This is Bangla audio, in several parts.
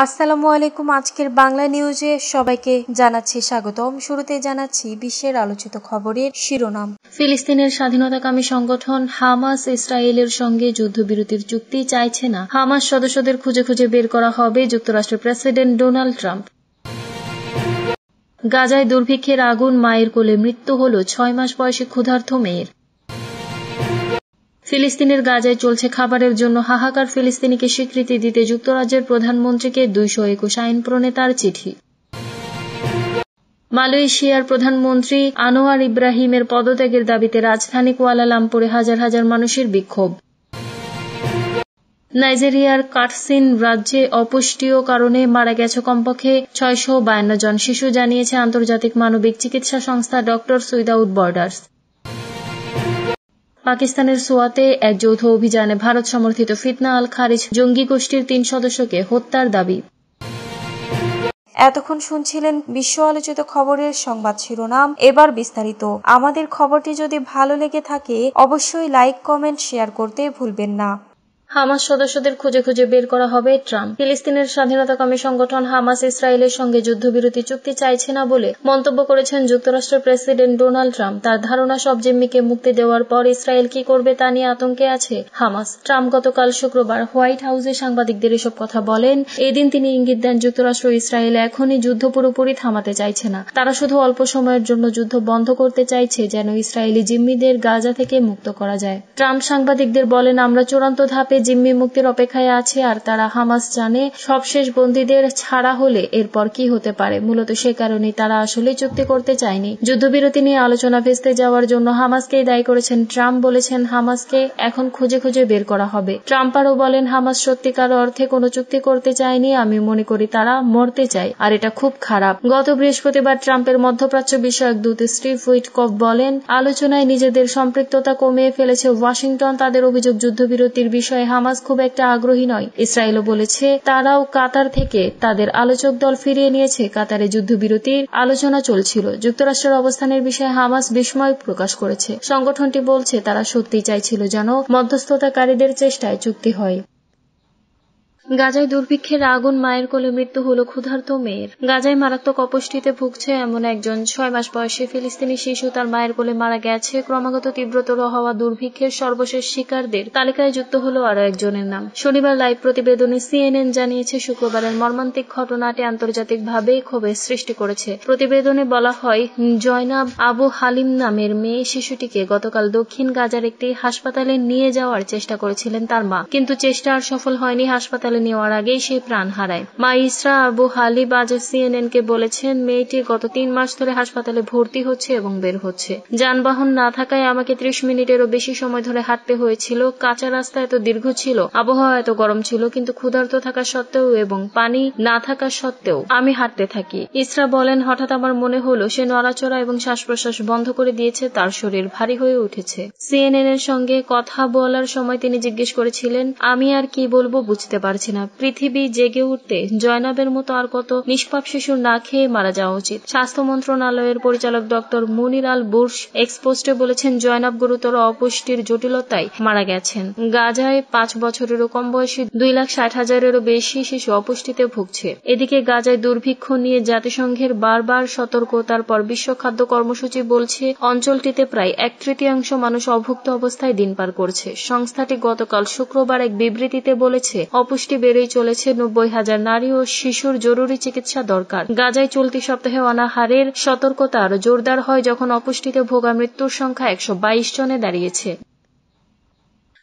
আসসালামু আলাইকুম। আজকের বাংলা নিউজে সবাইকে জানাচ্ছি স্বাগতম। শুরুতে জানাচ্ছি বিশ্বের আলোচিত খবরের শিরোনাম। ফিলিস্তিনের স্বাধীনতাকামী সংগঠন হামাস ইসরায়েলের সঙ্গে যুদ্ধবিরতির চুক্তি চাইছে না। হামাস সদস্যদের খুঁজে খুঁজে বের করা হবে, যুক্তরাষ্ট্রের প্রেসিডেন্ট ডোনাল্ড ট্রাম্প। গাজায় দুর্ভিক্ষের আগুন, মায়ের কোলে মৃত্যু হল 6 মাস বয়সী ক্ষুধার্ত মেয়ের। ফিলিস্তিনের গাজায় চলছে খাবারের জন্য হাহাকার, ফিলিস্তিনিকে স্বীকৃতি দিতে যুক্তরাজ্যের প্রধানমন্ত্রীকে 221 আইন প্রণেতার চিঠি। মালয়েশিয়ার প্রধানমন্ত্রী আনোয়ার ইব্রাহিমের পদত্যাগের দাবিতে রাজধানী কুয়ালালামপুরে হাজার হাজার মানুষের বিক্ষোভ। নাইজেরিয়ার কাটসিন রাজ্যে অপুষ্টির কারণে মারা গেছে কমপক্ষে 652 জন শিশু, জানিয়েছে আন্তর্জাতিক মানবিক চিকিৎসা সংস্থা ডক্টরস উইদাউট বর্ডার্স। পাকিস্তানের সোয়াতে এক যৌথ অভিযানে ভারত সমর্থিত ফিতনা আল খারিজ জঙ্গি গোষ্ঠীর 3 সদস্যকে হত্যার দাবি। এতক্ষণ শুনছিলেন বিশ্ব আলোচিত খবরের সংবাদ শিরোনাম। এবার বিস্তারিত। আমাদের খবরটি যদি ভালো লেগে থাকে অবশ্যই লাইক, কমেন্ট, শেয়ার করতে ভুলবেন না। হামাস সদস্যদের খুঁজে খুঁজে বের করা হবে ট্রাম্প। ফিলিস্তিনের স্বাধীনতাকামী সংগঠন হামাস ইসরায়েলের সঙ্গে যুদ্ধবিরতি চুক্তি চাইছে না বলে মন্তব্য করেছেন যুক্তরাষ্ট্রের প্রেসিডেন্ট ডোনাল্ড ট্রাম্প। তার ধারণা, সব জিম্মিকে মুক্তি দেওয়ার পর ইসরায়েল কি করবে তা নিয়ে আতঙ্কে আছে হামাস। ট্রাম্প গতকাল শুক্রবার হোয়াইট হাউসে সাংবাদিকদের এসব কথা বলেন। এদিন তিনি ইঙ্গিত দেন যুক্তরাষ্ট্র ইসরায়েল এখনই যুদ্ধ পুরোপুরি থামাতে চাইছে না, তারা শুধু অল্প সময়ের জন্য যুদ্ধ বন্ধ করতে চাইছে যেন ইসরায়েলি জিম্মিদের গাজা থেকে মুক্ত করা যায়। ট্রাম্প সাংবাদিকদের বলেন, আমরা চূড়ান্ত ধাপে জিম্মি মুক্তির অপেক্ষায় আছে, আর তারা হামাস জানে সবশেষ বন্দীদের ছাড়া হলে এরপর কি হতে পারে। মূলত সে কারণেই তারা আসলে চুক্তি করতে চায়নি। যুদ্ধবিরতি নিয়ে আলোচনা ভেস্তে যাওয়ার জন্য হামাসকেই দায়ী করেছেন ট্রাম্প। বলেছেন, হামাসকে এখন খুঁজে খুঁজে বের করা হবে। ট্রাম্প আরও বলেন, হামাস সত্যিকার অর্থে কোনো চুক্তি করতে চায়নি। আমি মনে করি তারা মরতে চায়, আর এটা খুব খারাপ। গত বৃহস্পতিবার ট্রাম্পের মধ্যপ্রাচ্য বিষয়ক দূত স্টিভ উইটকফ বলেন, আলোচনায় নিজেদের সম্পৃক্ততা কমিয়ে ফেলেছে ওয়াশিংটন। তাদের অভিযোগ, যুদ্ধবিরতির বিষয়ে হামাস খুব একটা আগ্রহী নয়। ইসরায়েলও বলেছে তারাও কাতার থেকে তাদের আলোচক দল ফিরিয়ে নিয়েছে। কাতারে যুদ্ধবিরতির আলোচনা চলছিল। যুক্তরাষ্ট্রের অবস্থানের বিষয়ে হামাস বিস্ময় প্রকাশ করেছে। সংগঠনটি বলছে তারা সত্যিই চাইছিল যেন মধ্যস্থতাকারীদের চেষ্টায় চুক্তি হয়। গাজায় দুর্ভিক্ষের আগুন, মায়ের কোলে মৃত্যু হল ক্ষুধার্ত মেয়ের। গাজায় মারাত্মক অপুষ্টিতে ভুগছে এমন একজন 6 মাস বয়সী ফিলিস্তিনি শিশু তার মায়ের কোলে মারা গেছে। ক্রমাগত তীব্রতর হওয়া দুর্ভিক্ষের সর্বশেষ শিকারদের তালিকায় যুক্ত হল আরও একজনের নাম। শনিবার লাইভ প্রতিবেদনে CNN জানিয়েছে, শুক্রবারের মর্মান্তিক ঘটনাটি আন্তর্জাতিকভাবে ক্ষোভের সৃষ্টি করেছে। প্রতিবেদনে বলা হয়, জয়নাব আবু হালিম নামের মেয়ে শিশুটিকে গতকাল দক্ষিণ গাজার একটি হাসপাতালে নিয়ে যাওয়ার চেষ্টা করেছিলেন তার মা, কিন্তু চেষ্টা আর সফল হয়নি। হাসপাতালে নেওয়ার আগেই সে প্রাণ হারায়। মা ইসরা আবু হালিব আজ CNN-কে বলেছেন, মেয়েটি গত 3 মাস ধরে হাসপাতালে ভর্তি হচ্ছে এবং বের হচ্ছে। যানবাহন না থাকায় আমাকে 30 মিনিটেরও বেশি সময় ধরে হাঁটতে হয়েছিল। কাঁচা রাস্তা এত দীর্ঘ ছিল, আবহাওয়া এত গরম ছিল, কিন্তু ক্ষুধার্ত থাকা সত্ত্বেও এবং পানি না থাকা সত্ত্বেও আমি হাঁটতে থাকি। ইসরা বলেন, হঠাৎ আমার মনে হলো সে নড়াচড়া এবং শ্বাস-প্রশ্বাস বন্ধ করে দিয়েছে, তার শরীর ভারী হয়ে উঠেছে। CNN-এর সঙ্গে কথা বলার সময় তিনি জিজ্ঞেস করেছিলেন, আমি আর কি বলবো বুঝতে পারছি না। পৃথিবী জেগে উঠতে জয়নাবের মতো আর কত নিষ্পাপ শিশুর না খেয়ে মারা যাওয়া উচিত। স্বাস্থ্য মন্ত্রণালয়ের পরিচালক ডক্টর মুনির আল বুরশ এক্সপোস্টে বলেছেন, জয়নাব গুরুতর অপুষ্টির জটিলতায় মারা গেছেন। গাজায় 5 বছরেরও কম বয়সী 2,60,000-এরও বেশি শিশু অপুষ্টিতে ভুগছে। এদিকে গাজায় দুর্ভিক্ষ নিয়ে জাতিসংঘের বারবার সতর্কতার পর বিশ্ব খাদ্য কর্মসূচি বলছে অঞ্চলটিতে প্রায় 1/3 মানুষ অভুক্ত অবস্থায় দিন পার করছে। সংস্থাটি গতকাল শুক্রবার এক বিবৃতিতে বলেছে, অপুষ্টি বেড়েই চলেছে, 90,000 নারী ও শিশুর জরুরি চিকিৎসা দরকার। গাজায় চলতি সপ্তাহে অনাহারের সতর্কতা আরও জোরদার হয় যখন অপুষ্টিতে ভোগা মৃত্যুর সংখ্যা 122 জনে দাঁড়িয়েছে।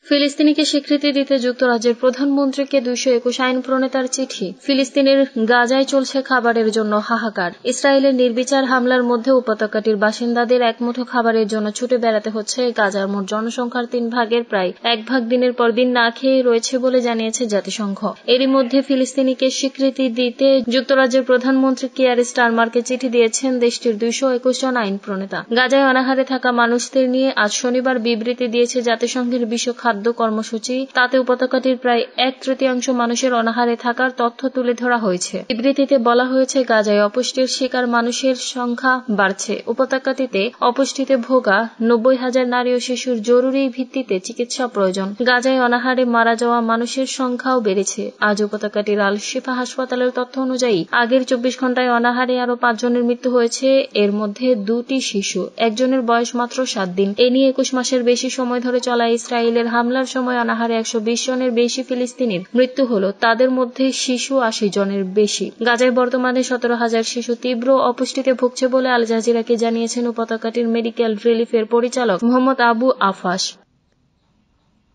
ফিলিস্তিনিকে স্বীকৃতি দিতে যুক্তরাজ্যের প্রধানমন্ত্রীকে 221 আইন প্রণেতার চিঠি। ফিলিস্তিনের গাজায় চলছে খাবারের জন্য হাহাকার। ইসরায়েলের নির্বিচার হামলার মধ্যে উপত্যকাটির বাসিন্দাদের একমুঠো খাবারের জন্য ছুটে বেড়াতে হচ্ছে। গাজার মোট জনসংখ্যার 3 ভাগের প্রায় 1 ভাগ দিনের পর দিন না খেয়ে রয়েছে বলে জানিয়েছে জাতিসংঘ। এরই মধ্যে ফিলিস্তিনিকে স্বীকৃতি দিতে যুক্তরাজ্যের প্রধানমন্ত্রী কিয়ার স্টারমারকে চিঠি দিয়েছেন দেশটির 221 জন আইন প্রণেতা। গাজায় অনাহারে থাকা মানুষদের নিয়ে আজ শনিবার বিবৃতি দিয়েছে জাতিসংঘের বিশ্ব খাদ্য খাদ্য কর্মসূচি, তাতে উপত্যকাটির প্রায় 1/3 মানুষের অনাহারে থাকার তথ্য তুলে ধরা হয়েছে। বিবৃতিতে বলা হয়েছে, গাজায় অপুষ্টির শিকার মানুষের সংখ্যা বাড়ছে। উপত্যকাটিতে অপুষ্টিতে ভোগা 90,000 নারী ও শিশুর জরুরি ভিত্তিতে চিকিৎসা প্রয়োজন। গাজায় অনাহারে মারা যাওয়া মানুষের সংখ্যাও বেড়েছে। আজ উপত্যকাটির আল শিফা হাসপাতালের তথ্য অনুযায়ী আগের 24 ঘন্টায় অনাহারে আরো 5 জনের মৃত্যু হয়েছে, এর মধ্যে 2টি শিশু। একজনের বয়স মাত্র 7 দিন। এ নিয়ে 21 মাসের বেশি সময় ধরে চলা ইসরায়েলের হামলার সময় অনাহারে 120 জনের বেশি ফিলিস্তিনির মৃত্যু হল, তাদের মধ্যে শিশু 80 জনের বেশি। গাজায় বর্তমানে 17,000 শিশু তীব্র অপুষ্টিতে ভুগছে বলে আল জাজিরাকে জানিয়েছেন উপত্যকাটির মেডিকেল রিলিফের পরিচালক মোহাম্মদ আবু আফাস।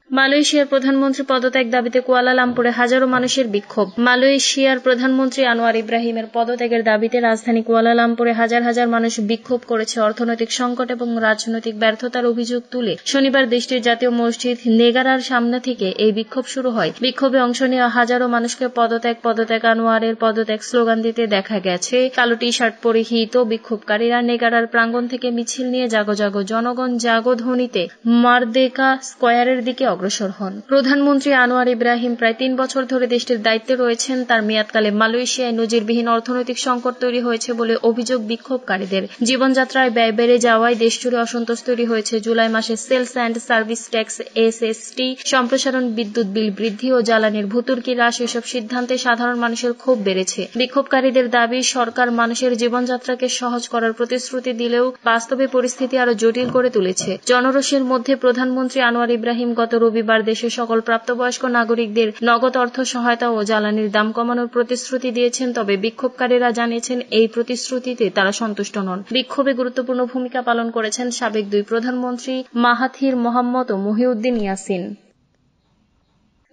মালয়েশিয়ার প্রধানমন্ত্রী পদত্যাগ দাবিতে কুয়ালালামপুরে হাজারো মানুষের বিক্ষোভ। মালয়েশিয়ার প্রধানমন্ত্রী আনোয়ার ইব্রাহিমের পদত্যাগের দাবিতে রাজধানী কুয়ালালামপুরে হাজার হাজার মানুষ বিক্ষোভ করেছে। অর্থনৈতিক সংকট এবং রাজনৈতিক ব্যর্থতার অভিযোগ তুলে শনিবার দেশটির জাতীয় মসজিদ নেগারার সামনে থেকে এই বিক্ষোভ শুরু হয়। বিক্ষোভে অংশ নেওয়া হাজারো মানুষকে পদত্যাগ আনোয়ারের পদত্যাগ স্লোগান দিতে দেখা গেছে। কালো টি শার্ট পরিহিত বিক্ষোভকারীরা নেগারার প্রাঙ্গণ থেকে মিছিল নিয়ে জাগো জাগো জনগণ জাগো ধ্বনিতে মারদেকা স্কয়ারের দিকে অগ্রসর হন। প্রধানমন্ত্রী আনোয়ার ইব্রাহিম প্রায় 3 বছর ধরে দেশটির দায়িত্বে রয়েছেন। তার মেয়াদকালে মালয়েশিয়ায় নজিরবিহীন অর্থনৈতিক সংকট তৈরি হয়েছে বলে অভিযোগ বিক্ষোভকারীদের। জীবনযাত্রায় ব্যয় বেড়ে যাওয়ায় দেশজুড়ে অসন্তোষ তৈরি হয়েছে। জুলাই মাসে sales and service tax SST সম্প্রসারণ, বিদ্যুৎ বিল বৃদ্ধি ও জ্বালানির ভূতুর্কি হ্রাস এসব সিদ্ধান্তে সাধারণ মানুষের ক্ষোভ বেড়েছে। বিক্ষোভকারীদের দাবি, সরকার মানুষের জীবনযাত্রাকে সহজ করার প্রতিশ্রুতি দিলেও বাস্তবে পরিস্থিতি আরো জটিল করে তুলেছে। জনরোষের মধ্যে প্রধানমন্ত্রী আনোয়ার ইব্রাহিম গত রবিবার দেশের সকল প্রাপ্তবয়স্ক নাগরিকদের নগদ অর্থ সহায়তা ও জ্বালানির দাম কমানোর প্রতিশ্রুতি দিয়েছেন। তবে বিক্ষোভকারীরা জানিয়েছেন এই প্রতিশ্রুতিতে তারা সন্তুষ্ট নন। বিক্ষোভে গুরুত্বপূর্ণ ভূমিকা পালন করেছেন সাবেক 2 প্রধানমন্ত্রী মাহাথির মোহাম্মদ ও মহিউদ্দিন ইয়াসিন।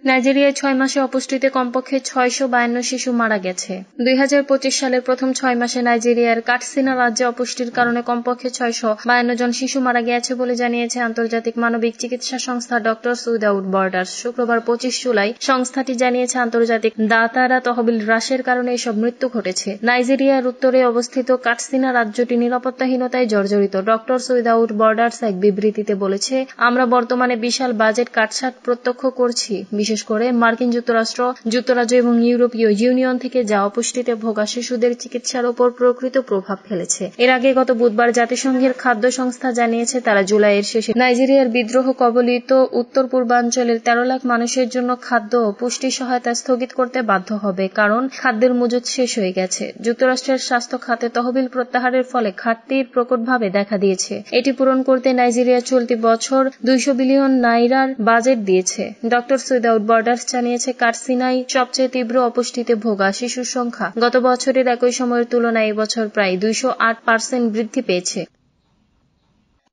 নাইজেরিয়ায় 6 মাসে অপুষ্টিতে কমপক্ষে 652 শিশু মারা গেছে। 2025 সালের প্রথম 6 মাসে নাইজেরিয়ার কাটসিনা রাজ্যে অপুষ্টির কারণে কমপক্ষে 652 জন শিশু মারা গেছে বলে জানিয়েছে আন্তর্জাতিক মানবিক চিকিৎসা সংস্থা ডক্টরস উইদাউট বর্ডার্স। শুক্রবার 25 জুলাই সংস্থাটি জানিয়েছে, আন্তর্জাতিক দাতারা তহবিল হ্রাসের কারণে এসব মৃত্যু ঘটেছে। নাইজেরিয়ার উত্তরে অবস্থিত কাটসিনা রাজ্যটি নিরাপত্তাহীনতায় জর্জরিত। ডক্টরস উইদাউট বর্ডার্স এক বিবৃতিতে বলেছে, আমরা বর্তমানে বিশাল বাজেট কাটছাঁট প্রত্যক্ষ করছি, বিশেষ করে মার্কিন যুক্তরাজ্য এবং ইউরোপীয় ইউনিয়ন থেকে যা অপুষ্টিতে ভোগা শিশুদের চিকিৎসার উপর প্রকৃত প্রভাব ফেলেছে। এর আগে গত বুধবার জাতিসংঘের খাদ্য সংস্থা জানিয়েছে, তারা জুলাইয়ের শেষে নাইজেরিয়ার বিদ্রোহ কবলিত উত্তর পূর্বাঞ্চলের 13 লাখ মানুষের জন্য খাদ্য ও পুষ্টি সহায়তা স্থগিত করতে বাধ্য হবে, কারণ খাদ্যের মজুদ শেষ হয়ে গেছে। যুক্তরাষ্ট্রের স্বাস্থ্য খাতে তহবিল প্রত্যাহারের ফলে ঘাটতির প্রকটভাবে দেখা দিয়েছে। এটি পূরণ করতে নাইজেরিয়া চলতি বছর 200 বিলিয়ন নাইরার বাজেট দিয়েছে। ডক্টরস উইদাউট বর্ডার্স জানিয়েছে, কাটসিনায় সবচেয়ে তীব্র অপুষ্টিতে ভোগা শিশুর সংখ্যা গত বছরের একই সময়ের তুলনায় এবছর প্রায় 208% বৃদ্ধি পেয়েছে।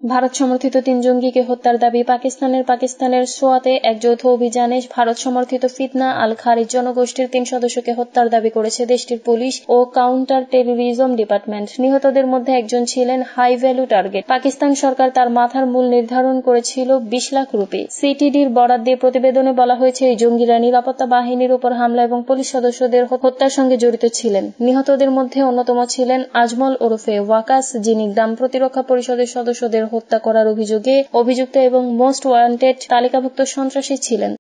ভারত সমর্থিত 3 জঙ্গিকে হত্যার দাবি পাকিস্তানের সোয়াতে এক যৌথ অভিযানে ভারত সমর্থিত ফিতনা আল খারিজ জনগোষ্ঠীর 3 সদস্যকে হত্যার দাবি করেছে দেশটির পুলিশ ও কাউন্টার টেরোরিজম ডিপার্টমেন্ট। নিহতদের মধ্যে একজন ছিলেন হাই ভ্যালু টার্গেট। পাকিস্তান সরকার তার মাথার মূল্য নির্ধারণ করেছিল 20 লাখ রুপি। সিটিডির বরাত দিয়ে প্রতিবেদনে বলা হয়েছে, এই জঙ্গিরা নিরাপত্তা বাহিনীর উপর হামলা এবং পুলিশ সদস্যদের হত্যার সঙ্গে জড়িত ছিলেন। নিহতদের মধ্যে অন্যতম ছিলেন আজমল ওরফে ওয়াকাস, যিনি গ্রাম প্রতিরক্ষা পরিষদের সদস্যদের হত্যা করার অভিযোগে অভিযুক্ত এবং মোস্ট ওয়ান্টেড তালিকাভুক্ত সন্ত্রাসী ছিলেন।